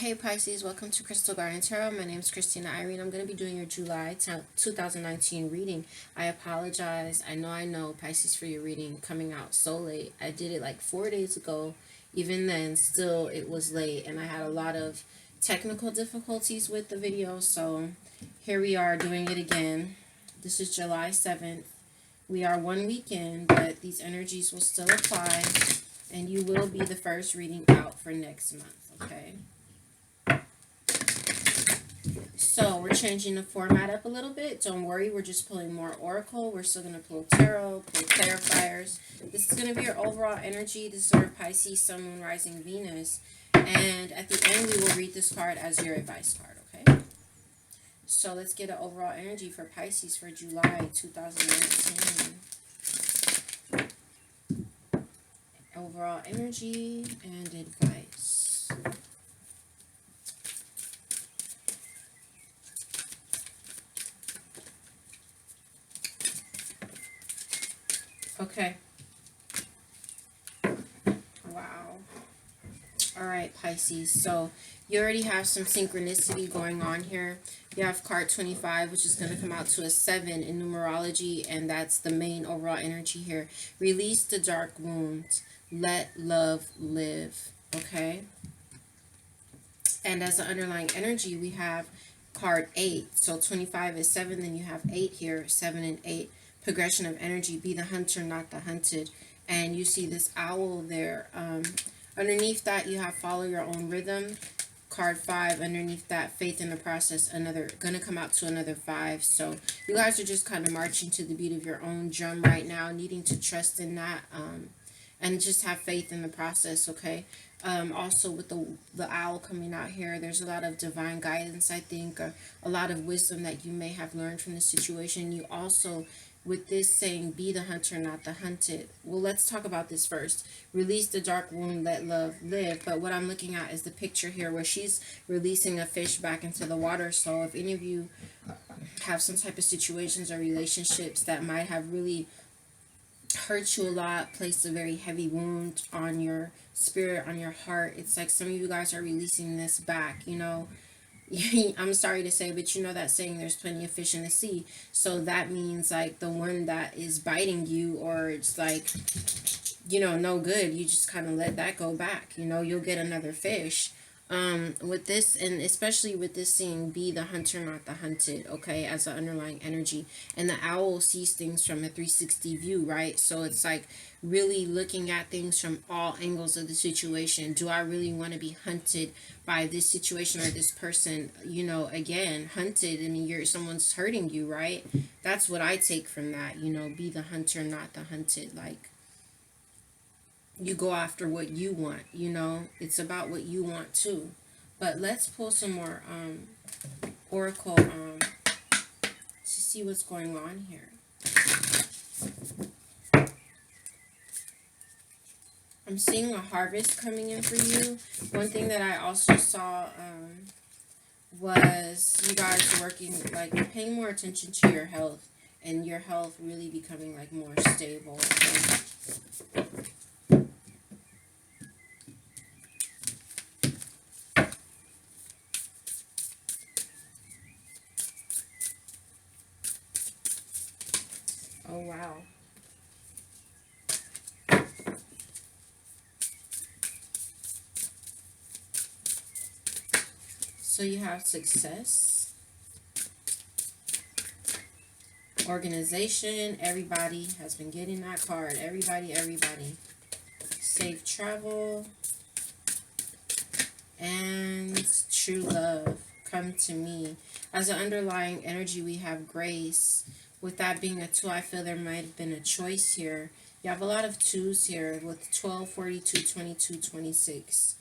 Hey Pisces, welcome to Crystal Garden Tarot. My name is Christina Irene. I'm going to be doing your July 2019 reading. I apologize. I know Pisces, for your reading coming out so late. I did it like 4 days ago. Even then, still it was late and I had a lot of technical difficulties with the video. So here we are doing it again. This is July 7th. We are 1 week in, but these energies will still apply and you will be the first reading out for next month, okay? So we're changing the format up a little bit. Don't worry, we're just pulling more oracle. We're still going to pull tarot, pull clarifiers. This is going to be your overall energy. This is for Pisces, Sun, Moon, Rising, Venus. And at the end, we will read this card as your advice card, okay? So let's get an overall energy for Pisces for July 2019. Overall energy and advice. Okay. Wow. All right, Pisces. So you already have some synchronicity going on here. You have card 25, which is going to come out to a 7 in numerology, and that's the main overall energy here. Release the dark wounds. Let love live. Okay. And as an underlying energy, we have card 8. So 25 is 7, then you have 8 here, 7 and 8. Progression of energy. Be the hunter, not the hunted. And you see this owl there. Underneath that, you have follow your own rhythm. Card 5. Underneath that, faith in the process. Another, gonna come out to another 5. So you guys are just kind of marching to the beat of your own drum right now, needing to trust in that, and just have faith in the process, okay? Also with the owl coming out here, there's a lot of divine guidance, I think, or a lot of wisdom that you may have learned from the situation. You also, with this saying, be the hunter, not the hunted. Well, let's talk about this first. Release the dark wound, let love live. But what I'm looking at is the picture here where she's releasing a fish back into the water. So if any of you have some type of situations or relationships that might have really hurt you a lot, placed a very heavy wound on your spirit, on your heart, it's like some of you guys are releasing this back, you know. I'm sorry to say, but you know that saying, there's plenty of fish in the sea. So that means like the one that is biting you, or it's like, you know, no good, you just kind of let that go back, you know, you'll get another fish. With this, and especially with this saying, be the hunter, not the hunted, okay, as an underlying energy. And the owl sees things from a 360 view, right? So it's like really looking at things from all angles of the situation. Do I really want to be hunted by this situation or this person? You know, again, hunted, I mean, someone's hurting you, right? That's what I take from that, you know, be the hunter, not the hunted. Like, you go after what you want, you know, it's about what you want too. But let's pull some more oracle to see what's going on here. I'm seeing a harvest coming in for you. One thing that I also saw was you guys working, like, paying more attention to your health, and your health really becoming like more stable, okay? Oh, wow. So you have success, organization. Everybody has been getting that card. Everybody. Safe travel. And true love. Come to me. As an underlying energy, we have grace. With that being a 2, I feel there might have been a choice here. You have a lot of 2s here with 12, 42, 22, 26,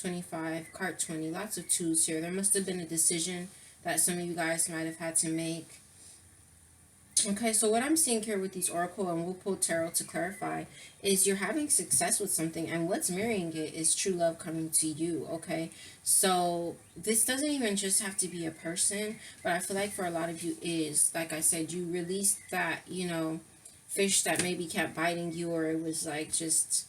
25, card 20. Lots of 2s here. There must have been a decision that some of you guys might have had to make. Okay, so what I'm seeing here with these oracle, and we'll pull tarot to clarify, is you're having success with something, and what's mirroring it is true love coming to you, okay? So this doesn't even just have to be a person, but I feel like for a lot of you is, like I said, you released that, you know, fish that maybe kept biting you, or it was like just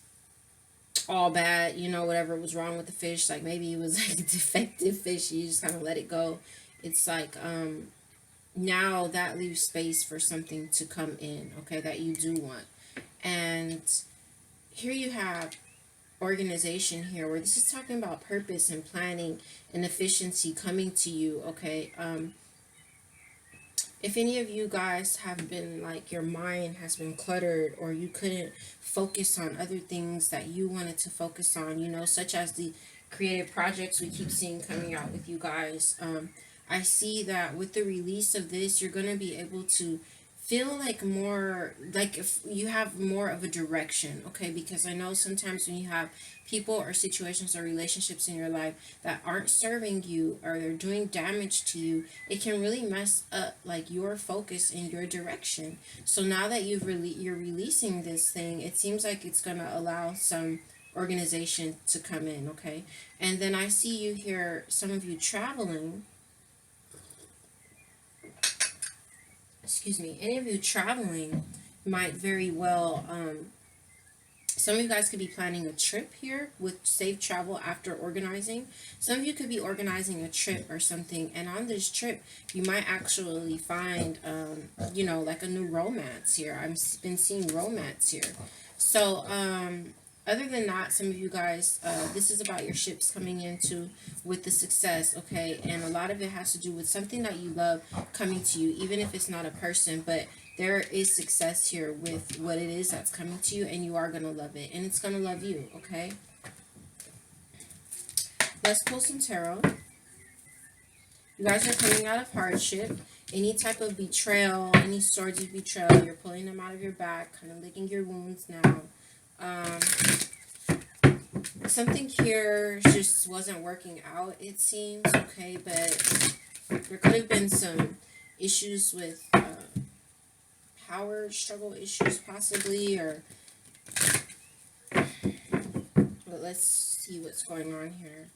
all bad, you know, whatever was wrong with the fish, like maybe it was like a defective fish, you just kind of let it go. It's like now that leaves space for something to come in, okay, that you do want. And here you have organization here, where this is talking about purpose and planning and efficiency coming to you, okay. If any of you guys have been like, your mind has been cluttered, or you couldn't focus on other things that you wanted to focus on, you know, such as the creative projects we keep seeing coming out with you guys, I see that with the release of this, you're going to be able to feel like more, like if you have more of a direction, okay, because I know sometimes when you have people or situations or relationships in your life that aren't serving you, or they're doing damage to you, it can really mess up like your focus and your direction. So now that you're releasing this thing, it seems like it's going to allow some organization to come in, okay. And then I see you here, some of you traveling, excuse me, any of you traveling might very well, some of you guys could be planning a trip here with safe travel after organizing. Some of you could be organizing a trip or something, and on this trip, you might actually find, you know, like a new romance here. I've been seeing romance here. So, other than that, some of you guys, this is about your ships coming into with the success, okay? And a lot of it has to do with something that you love coming to you, even if it's not a person, but there is success here with what it is that's coming to you, and you are going to love it, and it's going to love you, okay? Let's pull some tarot. You guys are coming out of hardship, any type of betrayal, any swords of betrayal, you're pulling them out of your back, kind of licking your wounds now. Something here just wasn't working out, it seems, okay, but there could have been some issues with power struggle issues possibly, or but let's see what's going on here.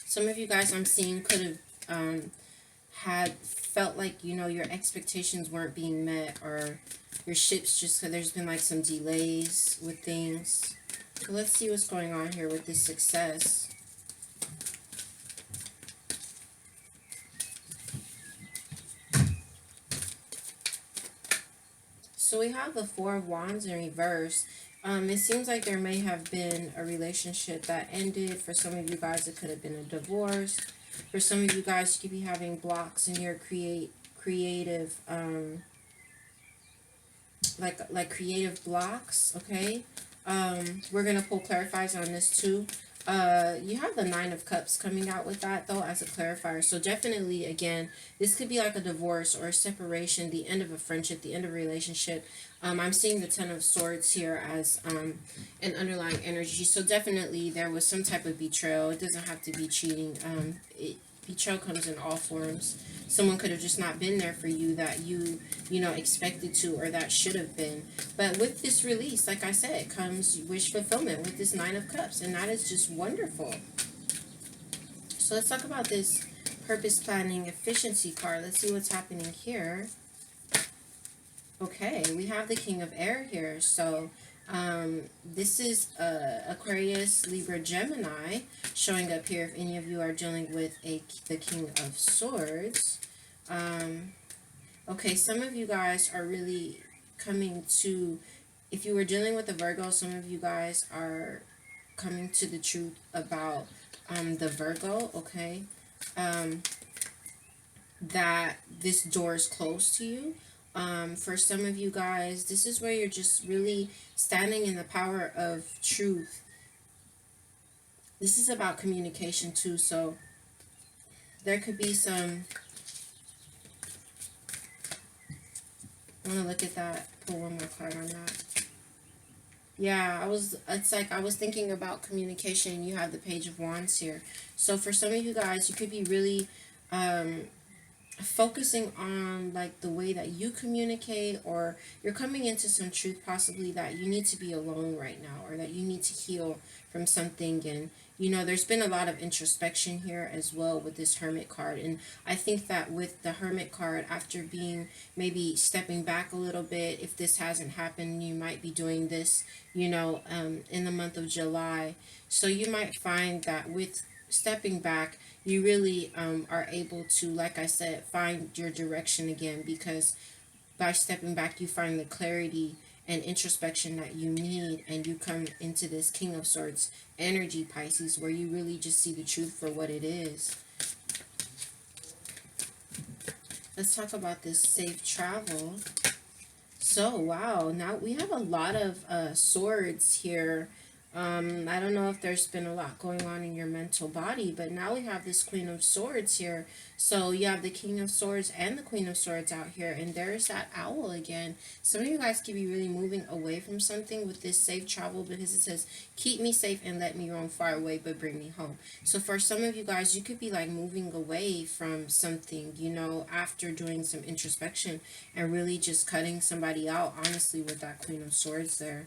Some of you guys I'm seeing could have had felt like, you know, your expectations weren't being met, or your ships just, there's been like some delays with things. So let's see what's going on here with this success. So we have the Four of Wands in reverse. It seems like there may have been a relationship that ended. For some of you guys, it could have been a divorce. For some of you guys, you could be having blocks in your creative, like creative blocks, okay? We're going to pull clarifiers on this too. You have the Nine of Cups coming out with that, though, as a clarifier. So definitely, again, this could be like a divorce or a separation, the end of a friendship, the end of a relationship. I'm seeing the Ten of Swords here as an underlying energy. So definitely there was some type of betrayal. It doesn't have to be cheating. Betrayal comes in all forms. Someone could have just not been there for you that you know, expected to, or that should have been. But with this release, like I said, comes wish fulfillment with this Nine of Cups, and that is just wonderful. So let's talk about this purpose, planning, efficiency card. Let's see what's happening here. Okay, we have the King of Air here. So this is Aquarius, Libra, Gemini showing up here if any of you are dealing with the King of Swords. Okay, some of you guys are really coming to, if you were dealing with a Virgo, some of you guys are coming to the truth about the Virgo, okay? That this door is closed to you. For some of you guys, this is where you're just really standing in the power of truth. This is about communication too, so there could be some, I want to look at that, pull one more card on that. Yeah, it's like I was thinking about communication. You have the Page of Wands here. So for some of you guys, you could be really focusing on like the way that you communicate, or you're coming into some truth possibly that you need to be alone right now, or that you need to heal from something. And there's been a lot of introspection here as well with this Hermit card. And I think that with the Hermit card, after being maybe stepping back a little bit, if this hasn't happened, you might be doing this in the month of July. So you might find that with stepping back, you really are able to, like I said, find your direction again, because by stepping back, you find the clarity and introspection that you need, and you come into this King of Swords energy, Pisces, where you really just see the truth for what it is. Let's talk about this safe travel. So, wow, now we have a lot of swords here. I don't know if there's been a lot going on in your mental body, but now we have this Queen of Swords here. So you have the King of Swords and the Queen of Swords out here, and there's that owl again. Some of you guys could be really moving away from something with this safe travel, because it says, keep me safe and let me roam far away, but bring me home. So for some of you guys, you could be like moving away from something, after doing some introspection and really just cutting somebody out, honestly, with that Queen of Swords there.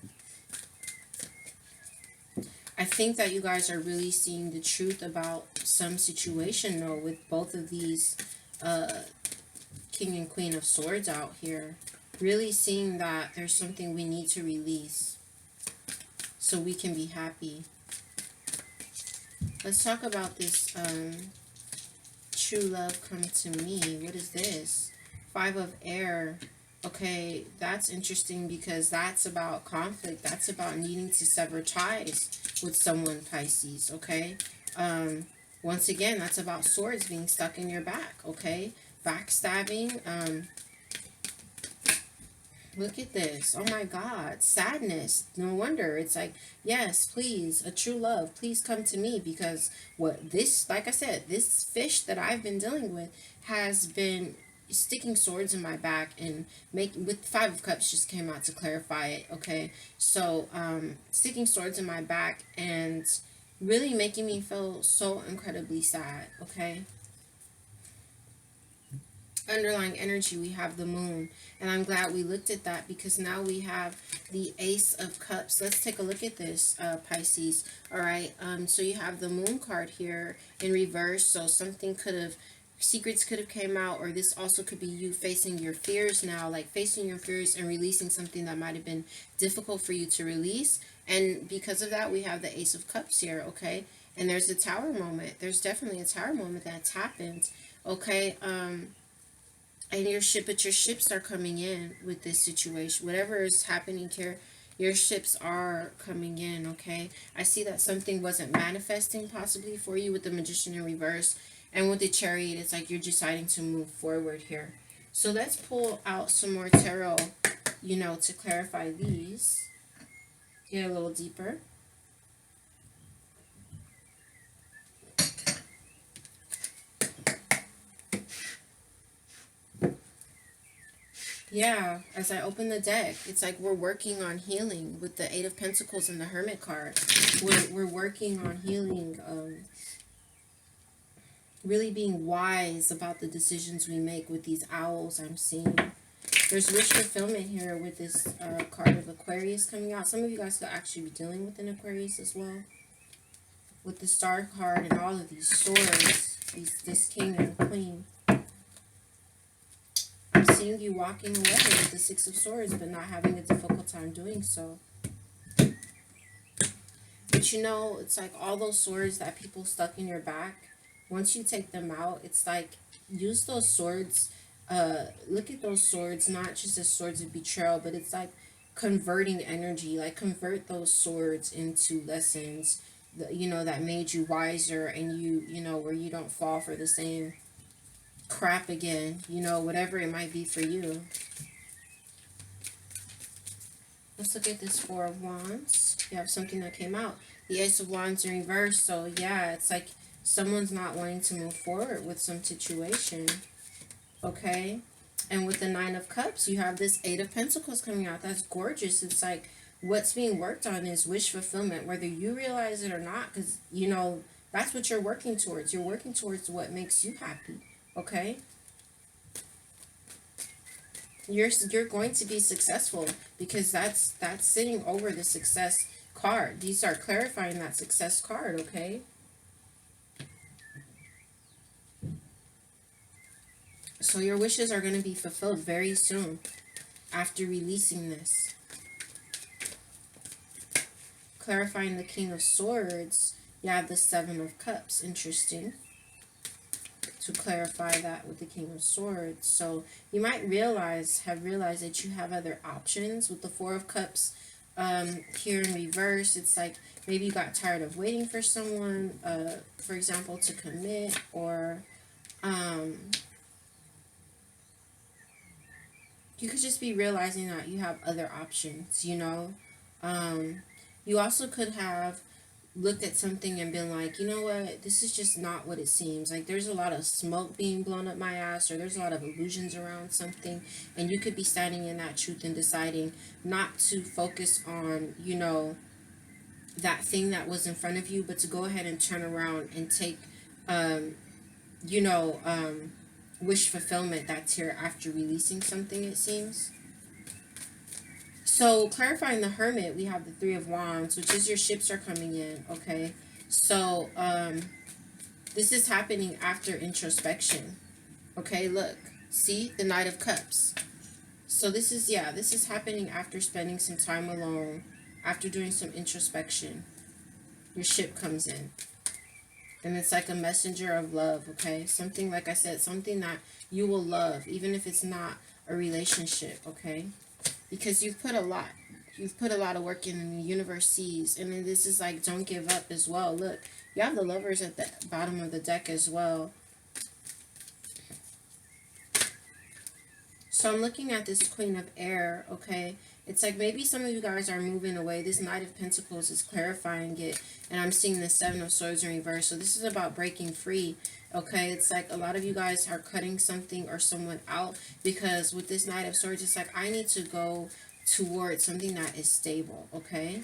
I think that you guys are really seeing the truth about some situation, though, with both of these King and Queen of Swords out here. Really seeing that there's something we need to release so we can be happy. Let's talk about this true love come to me. What is this? Five of Air. Okay, that's interesting, because that's about conflict. That's about needing to sever ties with someone, Pisces, okay? Once again, that's about swords being stuck in your back, okay? Backstabbing. Look at this. Oh my God. Sadness. No wonder. It's like, yes, please, a true love, please come to me, because like I said, this fish that I've been dealing with has been sticking swords in my back, and with Five of Cups just came out to clarify it, okay? So sticking swords in my back and really making me feel so incredibly sad, okay? Underlying energy, we have the moon, and I'm glad we looked at that, because now we have the Ace of Cups. Let's take a look at this, Pisces. All right, so you have the moon card here in reverse, so secrets could have came out, or this also could be you facing your fears now, like facing your fears and releasing something that might have been difficult for you to release. And because of that, we have the Ace of Cups here, okay? And there's a tower moment. There's definitely a tower moment that's happened, okay? And your ships are coming in with this situation. Whatever is happening here, your ships are coming in, okay? I see that something wasn't manifesting possibly for you with the Magician in reverse. And with the Chariot, it's like you're deciding to move forward here. So let's pull out some more tarot, to clarify these. Get a little deeper. Yeah, as I open the deck, it's like we're working on healing with the Eight of Pentacles and the Hermit card. We're working on healing, really being wise about the decisions we make with these owls I'm seeing. There's wish fulfillment here with this card of Aquarius coming out. Some of you guys could actually be dealing with an Aquarius as well. With the Star card and all of these swords, this King and Queen. I'm seeing you walking away with the Six of Swords, but not having a difficult time doing so. But it's like all those swords that people stuck in your back, once you take them out, it's like, use those swords, look at those swords, not just as swords of betrayal, but it's like converting energy, like convert those swords into lessons, that made you wiser, and where you don't fall for the same crap again, whatever it might be for you. Let's look at this Four of Wands. You have something that came out. The Ace of Wands in reverse. So, yeah, it's like someone's not wanting to move forward with some situation. Okay? And with the Nine of Cups, you have this Eight of Pentacles coming out. That's gorgeous. It's like what's being worked on is wish fulfillment, whether you realize it or not, because, that's what you're working towards. You're working towards what makes you happy. Okay? You're going to be successful, because that's sitting over the success card. These are clarifying that success card, okay? So your wishes are going to be fulfilled very soon after releasing this. Clarifying the King of Swords, you have the Seven of Cups. Interesting to clarify that with the King of Swords. So you might have realized that you have other options with the Four of Cups. Here in reverse, it's like maybe you got tired of waiting for someone, for example, to commit, or you could just be realizing that you have other options, you know. You also could have looked at something and been like, you know what, this is just not what it seems. Like, there's a lot of smoke being blown up my ass, or there's a lot of illusions around something, and you could be standing in that truth and deciding not to focus on, you know, that thing that was in front of you, but to go ahead and turn around and take, you know, wish fulfillment that's here after releasing something, it seems. So, clarifying the Hermit, we have the Three of Wands, which is your ships are coming in, okay? So, this is happening after introspection, okay? Look, see? The Knight of Cups. So, this is happening after spending some time alone, after doing some introspection. Your ship comes in. And it's like a messenger of love, okay? Something, like I said, something that you will love, even if it's not a relationship, okay? Because you've put a lot of work in, and the universe sees. And then this is like, don't give up as well. Look, you have the Lovers at the bottom of the deck as well. So I'm looking at this Queen of Air, okay? It's like maybe some of you guys are moving away. This Knight of Pentacles is clarifying it. And I'm seeing the Seven of Swords in reverse. So this is about breaking free, okay? It's like a lot of you guys are cutting something or someone out, because with this Knight of Swords, it's like I need to go towards something that is stable, okay?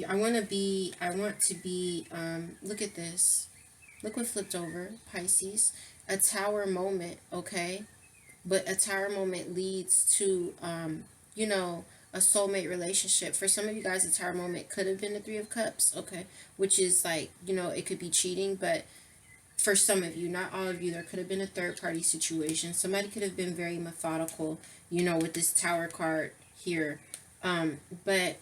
I want to be, look at this. Look what flipped over, Pisces. A Tower moment, okay? But a Tower moment leads to, you know, a soulmate relationship. For some of you guys, a Tower moment could have been the Three of Cups, okay? Which is like, you know, it could be cheating, but for some of you, not all of you, there could have been a third-party situation. Somebody could have been very methodical, you know, with this Tower card here. But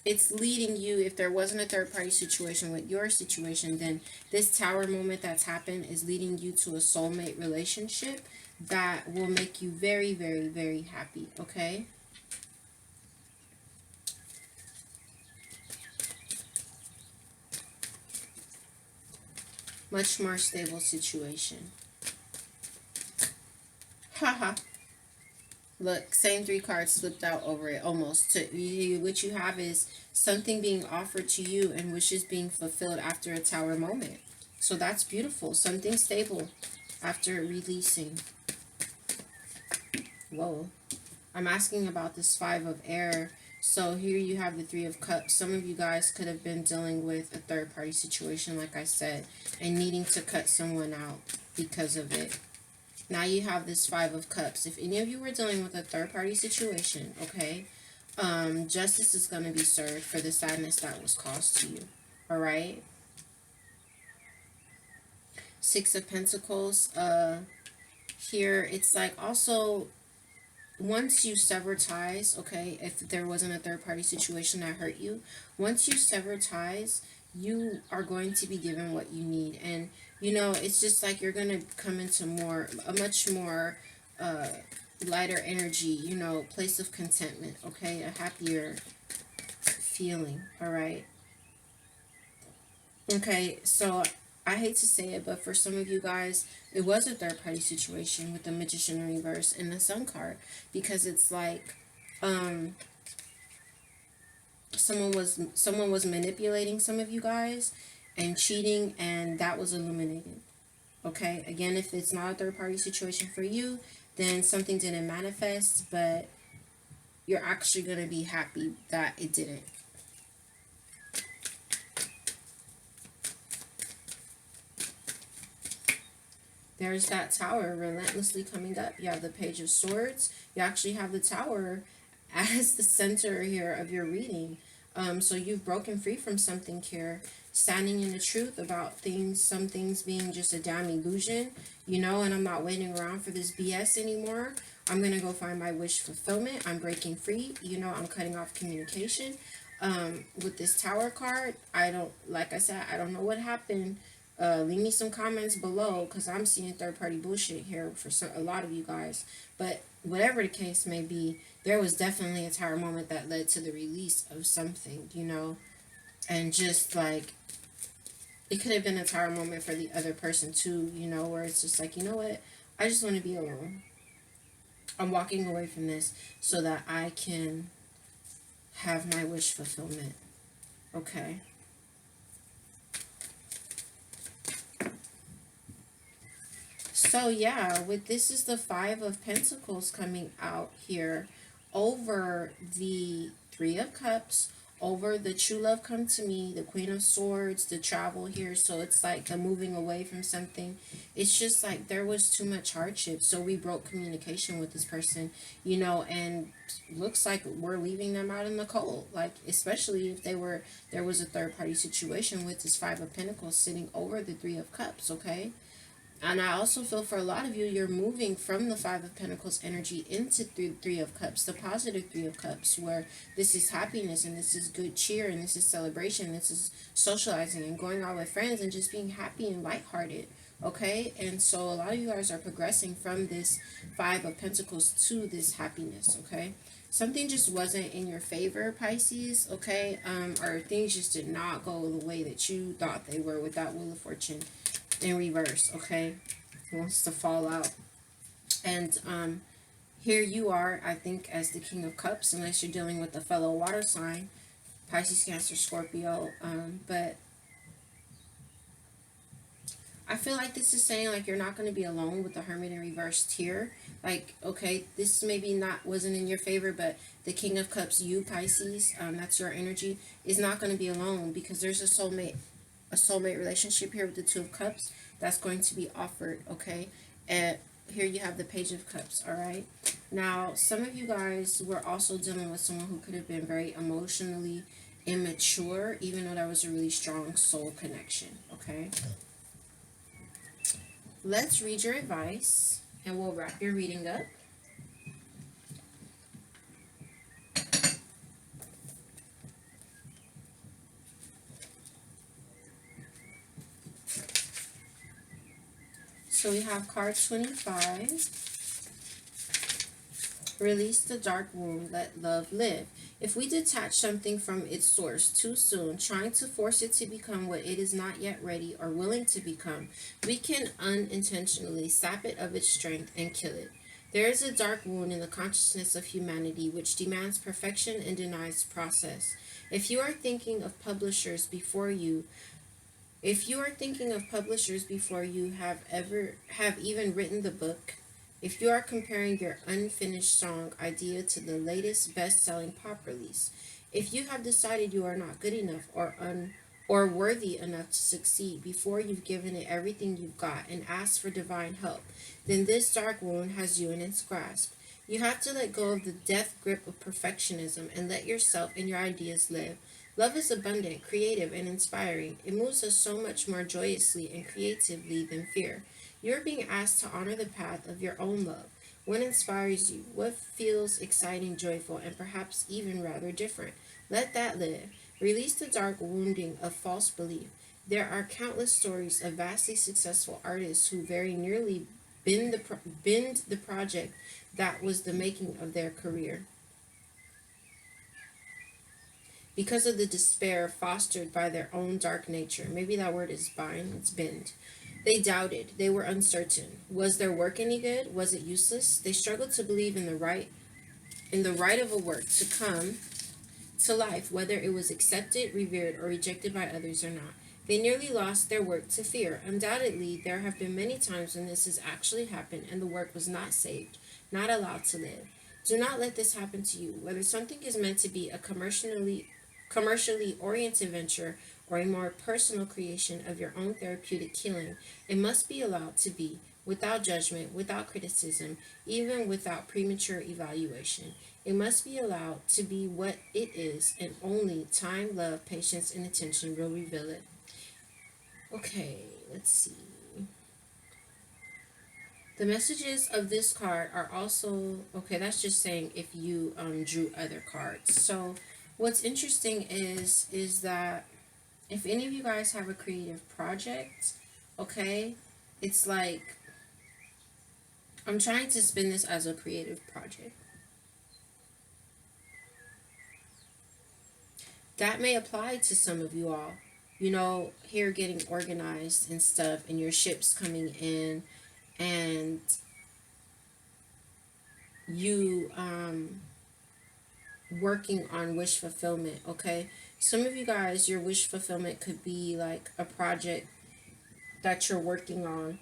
it's leading you, if there wasn't a third-party situation with your situation, then this Tower moment that's happened is leading you to a soulmate relationship that will make you very, very, very happy, okay? Much more stable situation. Haha. Look, same three cards flipped out over it, almost. What you have is something being offered to you and wishes being fulfilled after a Tower moment. So that's beautiful. Something stable after releasing. Whoa. I'm asking about this Five of Air. So here you have the Three of Cups. Some of you guys could have been dealing with a third-party situation, like I said, and needing to cut someone out because of it. Now you have this Five of Cups. If any of you were dealing with a third-party situation, okay, justice is going to be served for the sadness that was caused to you, all right? Six of Pentacles. Here, it's like also, once you sever ties, okay, if there wasn't a third-party situation that hurt you, once you sever ties, you are going to be given what you need. And, you know, it's just like you're going to come into a much more lighter energy, you know, place of contentment, okay, a happier feeling, all right? Okay, so I hate to say it, but for some of you guys, it was a third-party situation with the Magician in reverse and the Sun card, because it's like someone was manipulating some of you guys and cheating, and that was illuminated. Okay, again, if it's not a third-party situation for you, then something didn't manifest, but you're actually going to be happy that it didn't. There's that Tower relentlessly coming up. You have the Page of Swords. You actually have the Tower as the center here of your reading. So you've broken free from something here, standing in the truth about things, some things being just a damn illusion, and I'm not waiting around for this BS anymore. I'm going to go find my wish fulfillment. I'm breaking free. I'm cutting off communication. With this Tower card, like I said, I don't know what happened. Leave me some comments below, because I'm seeing third-party bullshit here for a lot of you guys. But whatever the case may be, there was definitely a Tower moment that led to the release of something, and just like, it could have been a Tower moment for the other person too, where it's just like, you know what, I just want to be alone. I'm walking away from this so that I can have my wish fulfillment. Okay. So yeah, this is the Five of Pentacles coming out here over the Three of Cups, over the true love come to me, the Queen of Swords, the travel here. So it's like the moving away from something. It's just like there was too much hardship. So we broke communication with this person, and looks like we're leaving them out in the cold. Like, especially if there was a third party situation with this Five of Pentacles sitting over the Three of Cups, okay? And I also feel for a lot of you, you're moving from the Five of Pentacles energy into Three of Cups, the positive Three of Cups, where this is happiness and this is good cheer and this is celebration, this is socializing and going out with friends and just being happy and lighthearted, okay? And so a lot of you guys are progressing from this Five of Pentacles to this happiness, okay? Something just wasn't in your favor, Pisces, okay? Or things just did not go the way that you thought they were with that Wheel of Fortune in reverse, okay? It wants to fall out. And here you are, I think, as the King of Cups, unless you're dealing with a fellow water sign, Pisces, Cancer, Scorpio. But I feel like this is saying, like, you're not going to be alone with the Hermit in reversed here. Like, okay, this maybe wasn't in your favor, but the King of Cups, you, Pisces, that's your energy, is not going to be alone, because there's a soulmate relationship here with the Two of Cups that's going to be offered, okay? And here you have the Page of Cups, all right? Now, some of you guys were also dealing with someone who could have been very emotionally immature, even though that was a really strong soul connection, okay? Let's read your advice, and we'll wrap your reading up. So we have card 25. Release the dark wound, let love live. If we detach something from its source too soon, trying to force it to become what it is not yet ready or willing to become, we can unintentionally sap it of its strength and kill it. There is a dark wound in the consciousness of humanity which demands perfection and denies process. If you are thinking of publishers before you have even written the book, if you are comparing your unfinished song idea to the latest best-selling pop release, if you have decided you are not good enough or worthy enough to succeed before you've given it everything you've got and asked for divine help, then this dark wound has you in its grasp. You have to let go of the death grip of perfectionism and let yourself and your ideas live. Love is abundant, creative, and inspiring. It moves us so much more joyously and creatively than fear. You're being asked to honor the path of your own love. What inspires you? What feels exciting, joyful, and perhaps even rather different? Let that live. Release the dark wounding of false belief. There are countless stories of vastly successful artists who very nearly bend the project that was the making of their career, because of the despair fostered by their own dark nature. Maybe that word is bind, it's bend. They doubted, they were uncertain. Was their work any good? Was it useless? They struggled to believe in the right of a work to come to life, whether it was accepted, revered, or rejected by others or not. They nearly lost their work to fear. Undoubtedly, there have been many times when this has actually happened and the work was not saved, not allowed to live. Do not let this happen to you. Whether something is meant to be a commercially oriented venture or a more personal creation of your own therapeutic healing, it must be allowed to be. without judgment, without criticism, even without premature evaluation. It must be allowed to be what it is, and only time, love, patience, and attention will reveal it. Okay, let's see. The messages of this card are also okay. That's just saying if you drew other cards. So, what's interesting is that if any of you guys have a creative project, okay, it's like I'm trying to spin this as a creative project. That may apply to some of you all. You know, here getting organized and stuff, and your ships coming in, and you working on wish fulfillment. Okay, some of you guys, your wish fulfillment could be like a project that you're working on.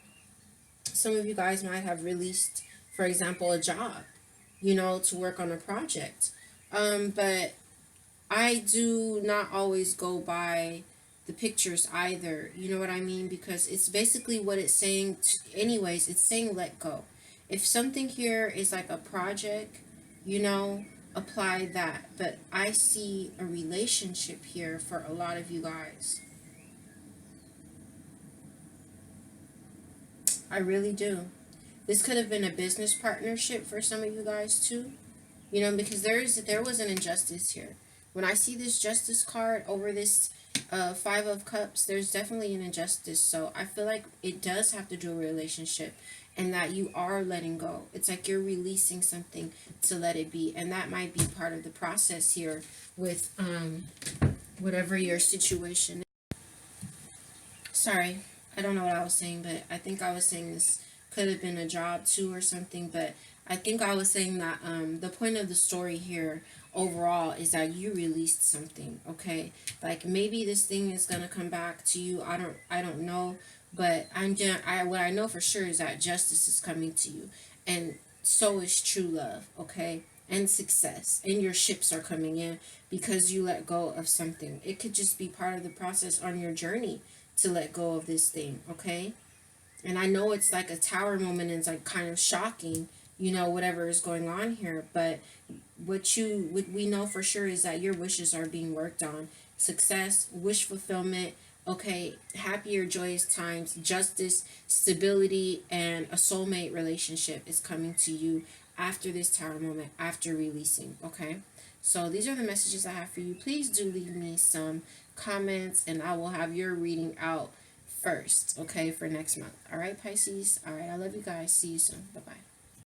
Some of you guys might have released, for example, a job, you know, to work on a project. But I do not always go by the pictures either. You know what I mean? Because it's basically what it's saying. Anyways, it's saying let go. If something here is like a project, you know, apply that. But I see a relationship here for a lot of you guys. I really do. This could have been a business partnership for some of you guys too. You know, because there was an injustice here. When I see this justice card over this five of cups, there's definitely an injustice. So I feel like it does have to do a relationship, and that you are letting go. It's like you're releasing something to let it be, and that might be part of the process here with whatever your situation is. Sorry, I don't know what I was saying, but I think I was saying this could have been a job too or something. But I think I was saying that the point of the story here overall is that you released something. Okay, like maybe this thing is gonna come back to you. I don't know, but what I know for sure is that justice is coming to you, and so is true love. Okay. And success, and your ships are coming in because you let go of something. It could just be part of the process on your journey to let go of this thing, okay? And I know it's like a tower moment and it's like kind of shocking, you know, whatever is going on here, but what we know for sure is that your wishes are being worked on. Success, wish fulfillment, okay, happier, joyous times, justice, stability, and a soulmate relationship is coming to you after this tower moment, after releasing, okay? So these are the messages I have for you. Please do leave me some comments, and I will have your reading out first, okay, for next month. All right, Pisces? All right, I love you guys. See you soon. Bye-bye.